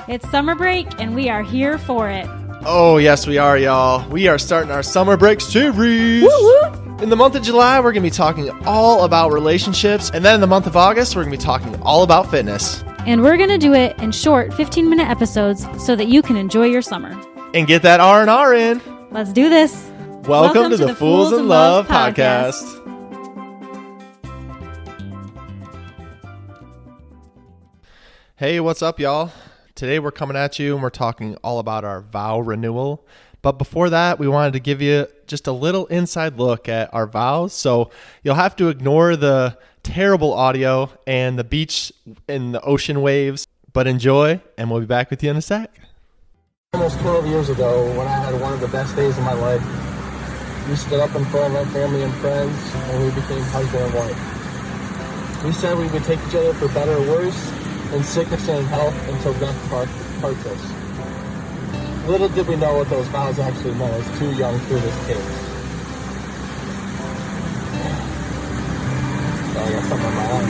It's summer break, and we are here for it. Oh, yes, we are, y'all. We are starting our summer break series. Woo-woo! In the month of July, we're going to be talking all about relationships. And then in the month of August, we're going to be talking all about fitness. And we're going to do it in short 15-minute episodes so that you can enjoy your summer. And get that R&R in. Let's do this. Welcome to the Fools in Love podcast. Hey, what's up, y'all? Today we're coming at you and we're talking all about our vow renewal. But before that, we wanted to give you just a little inside look at our vows. So you'll have to ignore the terrible audio and the beach and the ocean waves, but enjoy, and we'll be back with you in a sec. Almost 12 years ago, when I had one of the best days of my life, we stood up in front of our family and friends, and we became husband and wife. We said we would take each other for better or worse, in sickness and in health, until death parts us. Little did we know what those vows actually meant as two young fearless kids. Oh, I got something in my eye.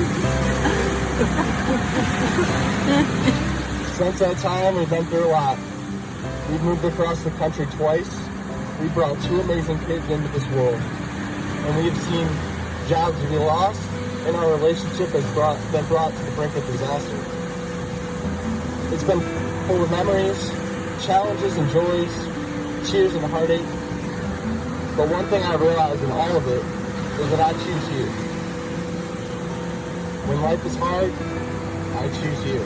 Since that time, we've been through a lot. We've moved across the country twice. We brought two amazing kids into this world. And we have seen jobs we lost, and our relationship has been brought to the brink of disaster. It's been full of memories, challenges and joys, cheers and heartache. But one thing I realized in all of it is that I choose you. When life is hard, I choose you.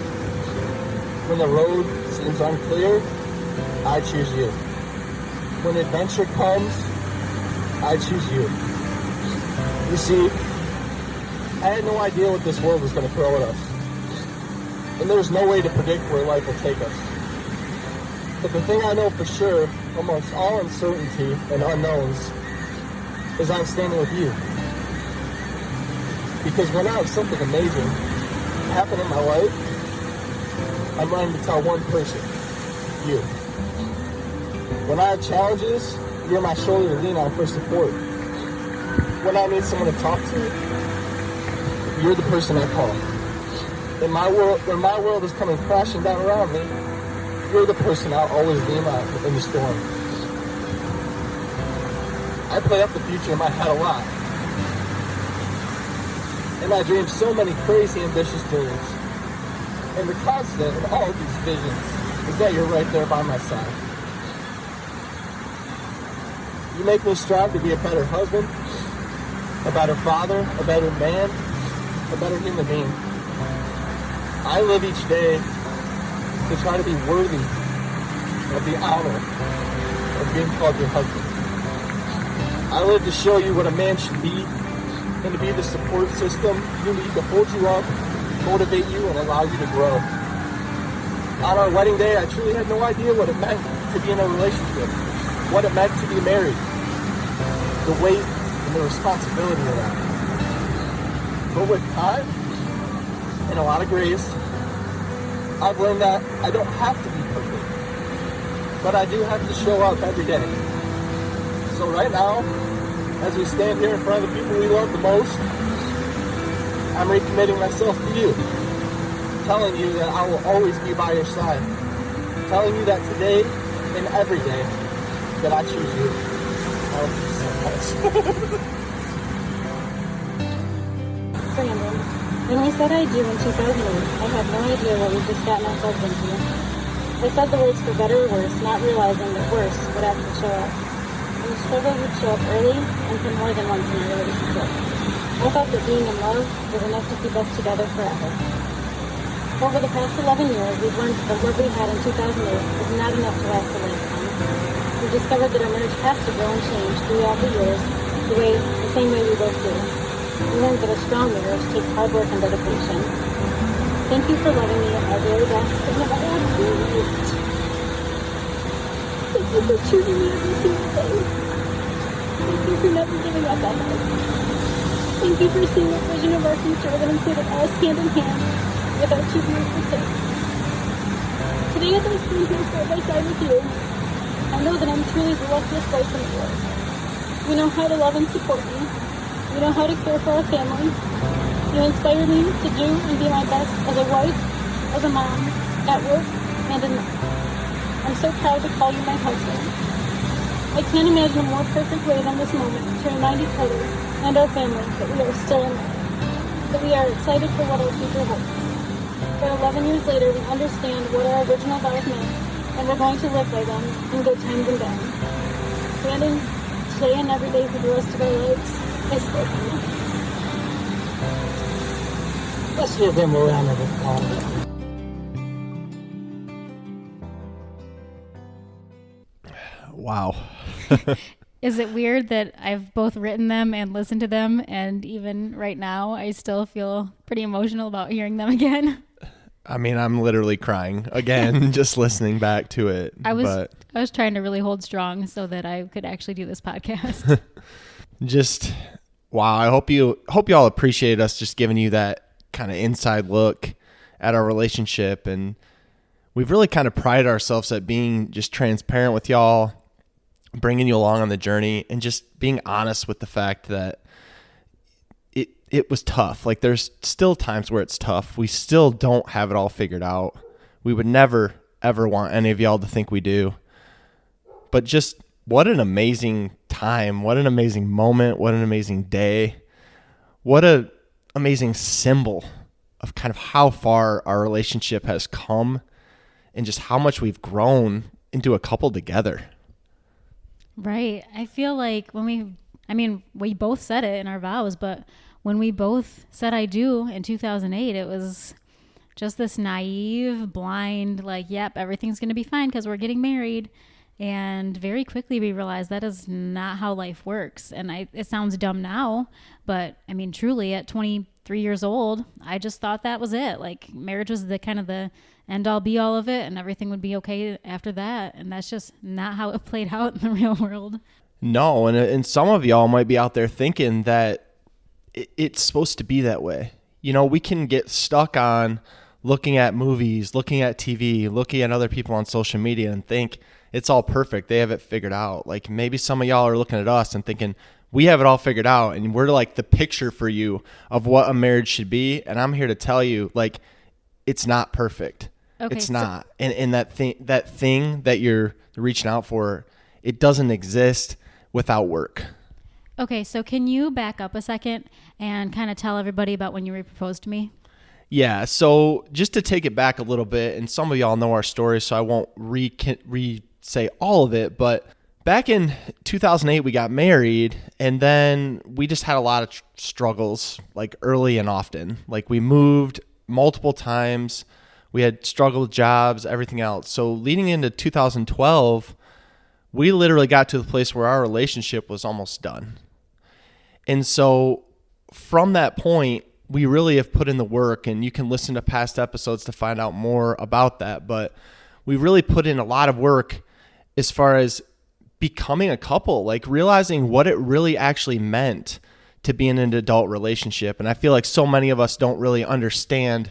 When the road seems unclear, I choose you. When adventure comes, I choose you. You see, I had no idea what this world was going to throw at us. And there's no way to predict where life will take us. But the thing I know for sure, amongst all uncertainty and unknowns, is I'm standing with you. Because when I have something amazing happen in my life, I'm running to tell one person, you. When I have challenges, you're my shoulder to lean on for support. When I need someone to talk to, you're the person I call. In my world, when my world is coming crashing down around me, you're the person I'll always lean on in the storm. I play up the future in my head a lot. And I dream so many crazy, ambitious dreams. And the constant in all of these visions is that you're right there by my side. You make me strive to be a better husband, a better father, a better man, a better human being. I live each day to try to be worthy of the honor of being called your husband. I live to show you what a man should be and to be the support system you need to hold you up, motivate you, and allow you to grow. On our wedding day, I truly had no idea what it meant to be in a relationship, what it meant to be married, the weight and the responsibility of that. But with time and a lot of grace, I've learned that I don't have to be perfect, but I do have to show up every day. So right now, as we stand here in front of the people we love the most, I'm recommitting myself to you, telling you that I will always be by your side, telling you that today and every day that I choose you. I love you so much. Brandon, when we said I do in 2008, I had no idea what we'd just gotten ourselves into. I said the words for better or worse, not realizing that worse would actually show up. And the struggle would show up early and for more than once in a relationship. I thought that being in love was enough to keep us together forever. Over the past 11 years, we've learned that the love we had in 2008 was not enough to last a lifetime. We discovered that our marriage has to grow and change throughout the years, the same way we both do. We learned that a strong marriage takes hard work and dedication. Thank you for loving me at my very best and at my absolute worst. Thank you for choosing me every single day. Thank you for never giving up on us. Thank you for seeing a vision of our future that included us hand in hand with our two beautiful kids. Today, as I stand here side by side with you, I know that I'm truly the luckiest wife in the world. You know how to love and support me. You know how to care for our family. You inspire me to do and be my best as a wife, as a mom, at work, and beyond enough. I'm so proud to call you my husband. I can't imagine a more perfect way than this moment to remind each other and our family that we are still in love, that we are excited for what our future holds. For 11 years later, we understand what our original vows meant, and we're going to live by them in good times and bad. Brandon, today and every day for the rest of our lives, I still love you. Let's give him a round of applause. Wow. Is it weird that I've both written them and listened to them, and even right now I still feel pretty emotional about hearing them again? I mean, I'm literally crying again just listening back to it. I was trying to really hold strong so that I could actually do this podcast. Just wow. I hope you all appreciate us just giving you that kind of inside look at our relationship, and we've really kind of prided ourselves at being just transparent with y'all, bringing you along on the journey, and just being honest with the fact that it was tough. Like, there's still times where it's tough. We still don't have it all figured out. We would never, ever want any of y'all to think we do. But just what an amazing time. What an amazing moment. What an amazing day. What an amazing symbol of kind of how far our relationship has come and just how much we've grown into a couple together. Right. I feel like we both said it in our vows, but when we both said I do in 2008, it was just this naive, blind, like, yep, everything's going to be fine because we're getting married. And very quickly we realized that is not how life works. And it sounds dumb now, but I mean, truly at 23 years old, I just thought that was it. Like, marriage was the kind of the end all be all of it, and everything would be okay after that. And that's just not how it played out in the real world. No. And some of y'all might be out there thinking that it's supposed to be that way. You know, we can get stuck on looking at movies, looking at TV, looking at other people on social media and think it's all perfect. They have it figured out. Like, maybe some of y'all are looking at us and thinking we have it all figured out and we're like the picture for you of what a marriage should be. And I'm here to tell you, like, it's not perfect. Okay, it's not. And that thing that you're reaching out for, it doesn't exist without work. Okay, so can you back up a second and kind of tell everybody about when you proposed to me? Yeah, so just to take it back a little bit, and some of y'all know our story, so I won't re-say all of it, but back in 2008, we got married, and then we just had a lot of struggles, like early and often. Like, we moved multiple times, we had struggled jobs, everything else. So leading into 2012, we literally got to the place where our relationship was almost done. And so from that point, we really have put in the work, and you can listen to past episodes to find out more about that. But we really put in a lot of work as far as becoming a couple, like realizing what it really actually meant to be in an adult relationship. And I feel like so many of us don't really understand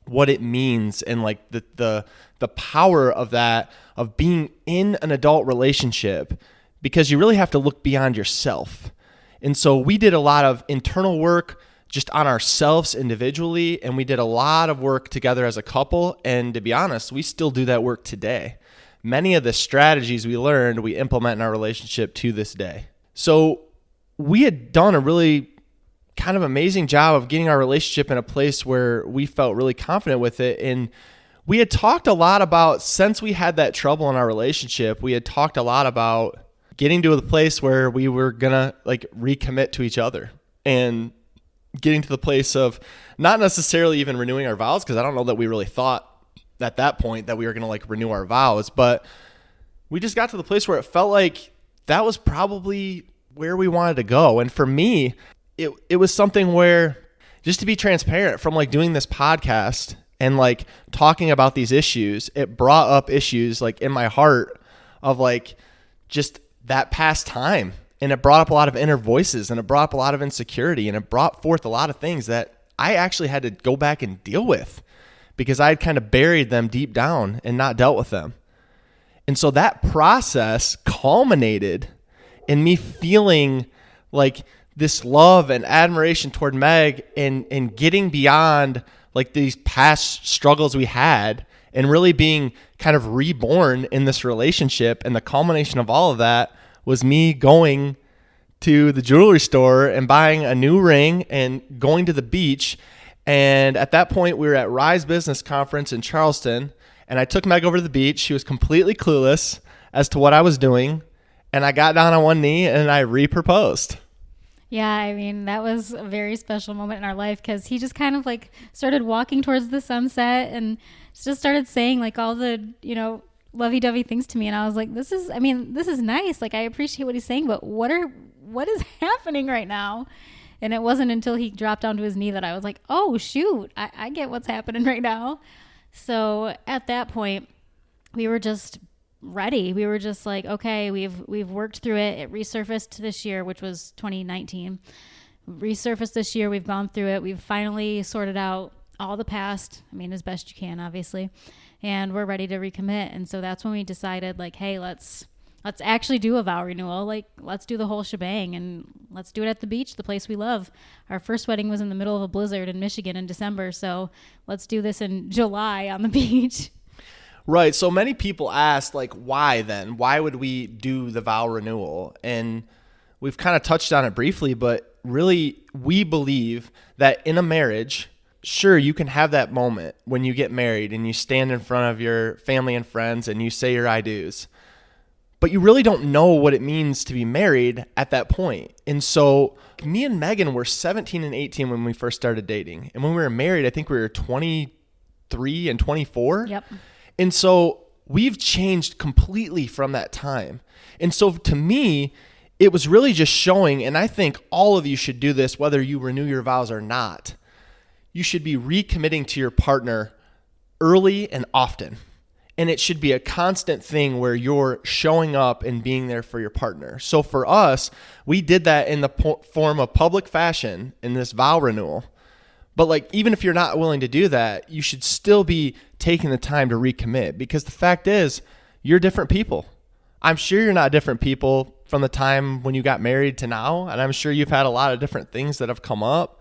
what it means and like the power of that, of being in an adult relationship, because you really have to look beyond yourself. And so we did a lot of internal work just on ourselves individually, and we did a lot of work together as a couple. And to be honest, we still do that work today. Many of the strategies we learned, we implement in our relationship to this day. So we had done a really kind of amazing job of getting our relationship in a place where we felt really confident with it. And we had talked a lot about, since we had that trouble in our relationship, we had talked a lot about getting to the place where we were going to like recommit to each other, and getting to the place of not necessarily even renewing our vows, because I don't know that we really thought at that point that we were going to like renew our vows, but we just got to the place where it felt like that was probably where we wanted to go. And for me, it was something where, just to be transparent, from like doing this podcast and like talking about these issues, it brought up issues like in my heart of like just that past time. And it brought up a lot of inner voices, and it brought up a lot of insecurity, and it brought forth a lot of things that I actually had to go back and deal with, because I had kind of buried them deep down and not dealt with them. And so that process culminated in me feeling like this love and admiration toward Meg, and getting beyond like these past struggles we had and really being kind of reborn in this relationship. And the culmination of all of that was me going to the jewelry store and buying a new ring and going to the beach. And at that point, we were at Rise Business Conference in Charleston, and I took Meg over to the beach. She was completely clueless as to what I was doing, and I got down on one knee and I re-proposed. Yeah, I mean, that was a very special moment in our life because he just kind of like started walking towards the sunset and just started saying like all the, lovey-dovey things to me. And I was like, this is nice. Like, I appreciate what he's saying, but what is happening right now? And it wasn't until he dropped onto his knee that I was like, oh, shoot, I get what's happening right now. So at that point, we were just ready. We were just like, okay, we've worked through it. It resurfaced this year, which was 2019. Resurfaced this year. We've gone through it. We've finally sorted out all the past. I mean, as best you can, obviously. And we're ready to recommit. And so that's when we decided, like, hey, let's actually do a vow renewal. Like, let's do the whole shebang, and let's do it at the beach, the place we love. Our first wedding was in the middle of a blizzard in Michigan in December. So let's do this in July on the beach. Right. So many people ask, like, why then? Why would we do the vow renewal? And we've kind of touched on it briefly, but really we believe that in a marriage, sure, you can have that moment when you get married and you stand in front of your family and friends and you say your I do's, but you really don't know what it means to be married at that point. And so me and Megan were 17 and 18 when we first started dating. And when we were married, I think we were 23 and 24. Yep. And so we've changed completely from that time. And so to me, it was really just showing, and I think all of you should do this, whether you renew your vows or not. You should be recommitting to your partner early and often. And it should be a constant thing where you're showing up and being there for your partner. So for us, we did that in the form of public fashion in this vow renewal. But like, even if you're not willing to do that, you should still be taking the time to recommit, because the fact is, you're different people. I'm sure you're not different people from the time when you got married to now. And I'm sure you've had a lot of different things that have come up.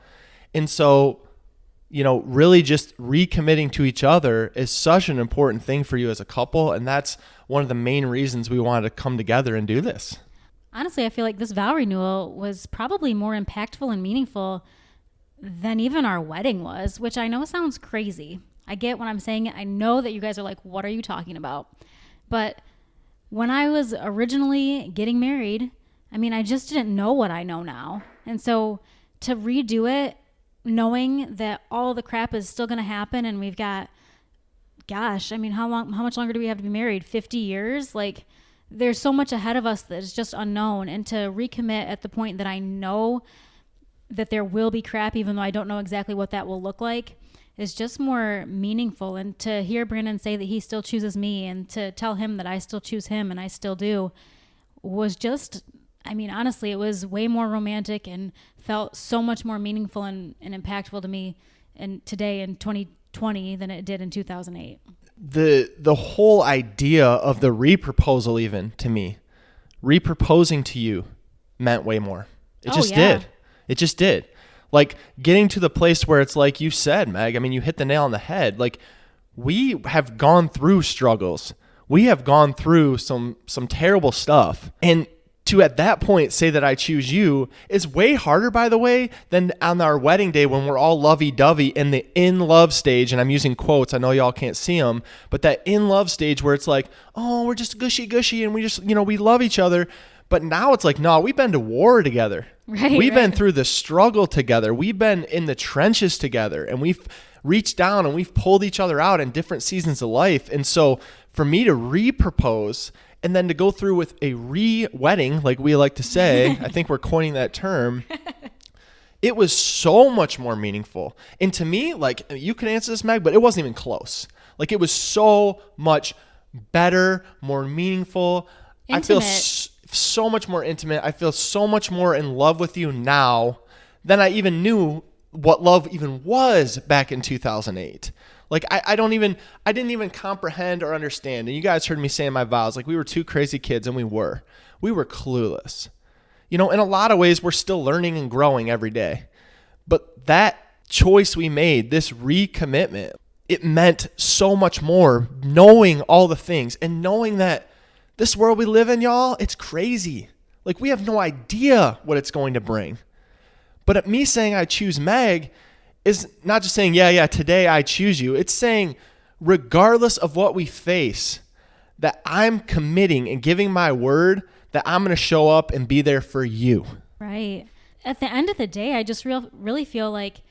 And so, really just recommitting to each other is such an important thing for you as a couple. And that's one of the main reasons we wanted to come together and do this. Honestly, I feel like this vow renewal was probably more impactful and meaningful than even our wedding was, which I know sounds crazy. I get when I'm saying it. I know that you guys are like, what are you talking about? But when I was originally getting married, I mean, I just didn't know what I know now. And so to redo it, knowing that all the crap is still going to happen, and we've got, gosh, I mean, how much longer do we have to be married? 50 years? Like, there's so much ahead of us that is just unknown. And to recommit at the point that I know that there will be crap, even though I don't know exactly what that will look like, is just more meaningful. And to hear Brandon say that he still chooses me, and to tell him that I still choose him, and I still do, was just, I mean, honestly, it was way more romantic and felt so much more meaningful and impactful to me and today in 2020 than it did in 2008. The whole idea of the re-proposal, even to me, re-proposing to you meant way more. It just did. It just did. Like, getting to the place where it's like you said, Meg, I mean, you hit the nail on the head. Like, we have gone through struggles. We have gone through some terrible stuff. And to at that point say that I choose you is way harder, by the way, than on our wedding day when we're all lovey-dovey in the in-love stage. And I'm using quotes. I know y'all can't see them. But that in-love stage where it's like, oh, we're just gushy-gushy and we just, we love each other. But now it's like, no, we've been to war together. We've been through the struggle together. We've been in the trenches together, and we've reached down and we've pulled each other out in different seasons of life. And so for me to re-propose and then to go through with a re-wedding, like we like to say, I think we're coining that term, it was so much more meaningful. And to me, like, you can answer this, Meg, but it wasn't even close. Like, it was so much better, more meaningful. Intimate. I feel so much more intimate. I feel so much more in love with you now than I even knew what love even was back in 2008. Like, I didn't even comprehend or understand. And you guys heard me say in my vows, like, we were two crazy kids, and we were clueless. In a lot of ways, we're still learning and growing every day. But that choice we made, this recommitment, it meant so much more knowing all the things and knowing that this world we live in, y'all, it's crazy. Like, we have no idea what it's going to bring. But me saying I choose Meg is not just saying, yeah, today I choose you. It's saying, regardless of what we face, that I'm committing and giving my word that I'm going to show up and be there for you. Right. At the end of the day, I just really feel like,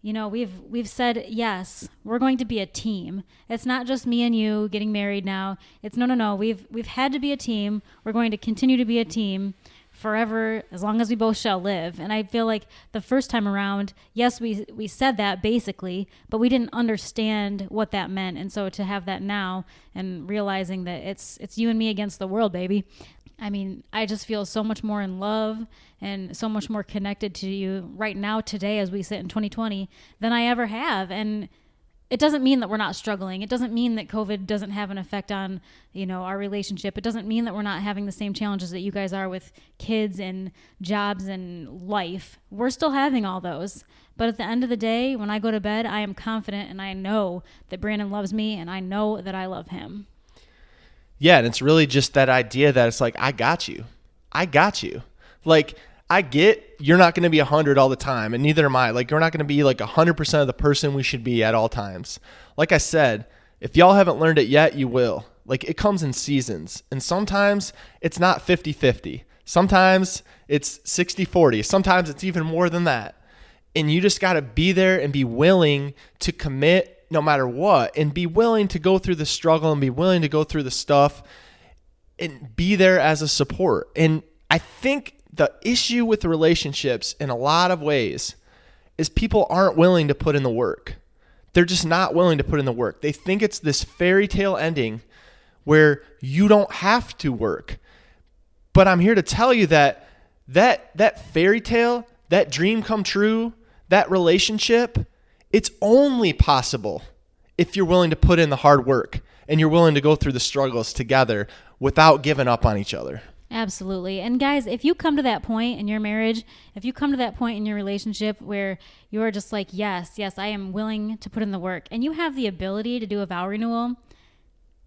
we've said, yes, we're going to be a team. It's not just me and you getting married now. It's no. We've had to be a team. We're going to continue to be a team forever, as long as we both shall live. And I feel like the first time around, yes, we said that basically, but we didn't understand what that meant. And so to have that now and realizing that it's you and me against the world, baby. I mean, I just feel so much more in love and so much more connected to you right now, today, as we sit in 2020, than I ever have. And it doesn't mean that we're not struggling. It doesn't mean that COVID doesn't have an effect on, our relationship. It doesn't mean that we're not having the same challenges that you guys are with kids and jobs and life. We're still having all those. But at the end of the day, when I go to bed, I am confident and I know that Brandon loves me and I know that I love him. Yeah, and it's really just that idea that it's like, I got you. Like, I get you're not going to be 100 all the time, and neither am I. Like, you're not going to be like 100% of the person we should be at all times. Like I said, if y'all haven't learned it yet, you will. Like, it comes in seasons, and sometimes it's not 50-50. Sometimes it's 60-40. Sometimes it's even more than that. And you just got to be there and be willing to commit no matter what, and be willing to go through the struggle and be willing to go through the stuff and be there as a support. And I think the issue with relationships in a lot of ways is people aren't willing to put in the work. They're just not willing to put in the work. They think it's this fairy tale ending where you don't have to work. But I'm here to tell you that fairy tale, that dream come true, that relationship, it's only possible if you're willing to put in the hard work and you're willing to go through the struggles together without giving up on each other. Absolutely. And guys, if you come to that point in your marriage, if you come to that point in your relationship where you're just like, yes, I am willing to put in the work, and you have the ability to do a vow renewal,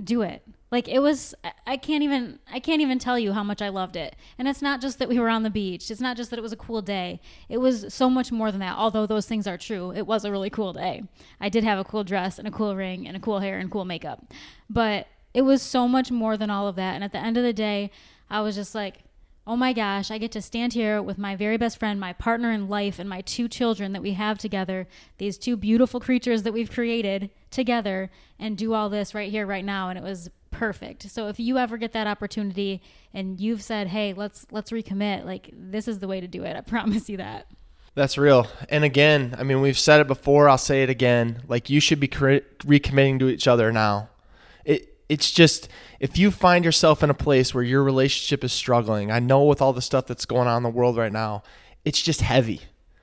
do it. Like, it was, I can't even tell you how much I loved it. And it's not just that we were on the beach. It's not just that it was a cool day. It was so much more than that. Although those things are true, it was a really cool day. I did have a cool dress and a cool ring and a cool hair and cool makeup. But it was so much more than all of that. And at the end of the day, I was just like, oh my gosh, I get to stand here with my very best friend, my partner in life, and my 2 children that we have together, these 2 beautiful creatures that we've created together, and do all this right here, right now. And it was perfect. So if you ever get that opportunity and you've said, hey, let's recommit, like, this is the way to do it. I promise you that. That's real. And again, I mean, we've said it before, I'll say it again. Like, you should be recommitting to each other now. It's just, if you find yourself in a place where your relationship is struggling, I know with all the stuff that's going on in the world right now, it's just heavy.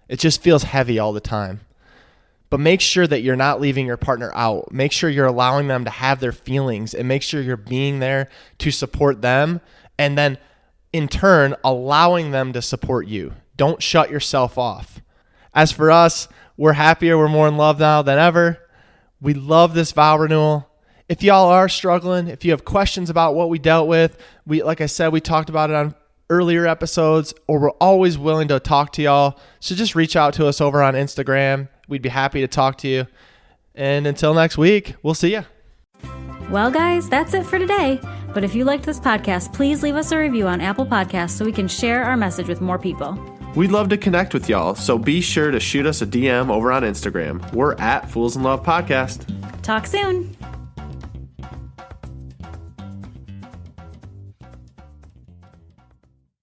It just feels heavy all the time. But make sure that you're not leaving your partner out. Make sure you're allowing them to have their feelings, and make sure you're being there to support them, and then in turn, allowing them to support you. Don't shut yourself off. As for us, we're happier. We're more in love now than ever. We love this vow renewal. If y'all are struggling, if you have questions about what we dealt with, like I said, we talked about it on earlier episodes, or we're always willing to talk to y'all. So just reach out to us over on Instagram. We'd be happy to talk to you. And until next week, we'll see you. Well, guys, that's it for today. But if you liked this podcast, please leave us a review on Apple Podcasts so we can share our message with more people. We'd love to connect with y'all, so be sure to shoot us a DM over on Instagram. We're at Fools in Love Podcast. Talk soon.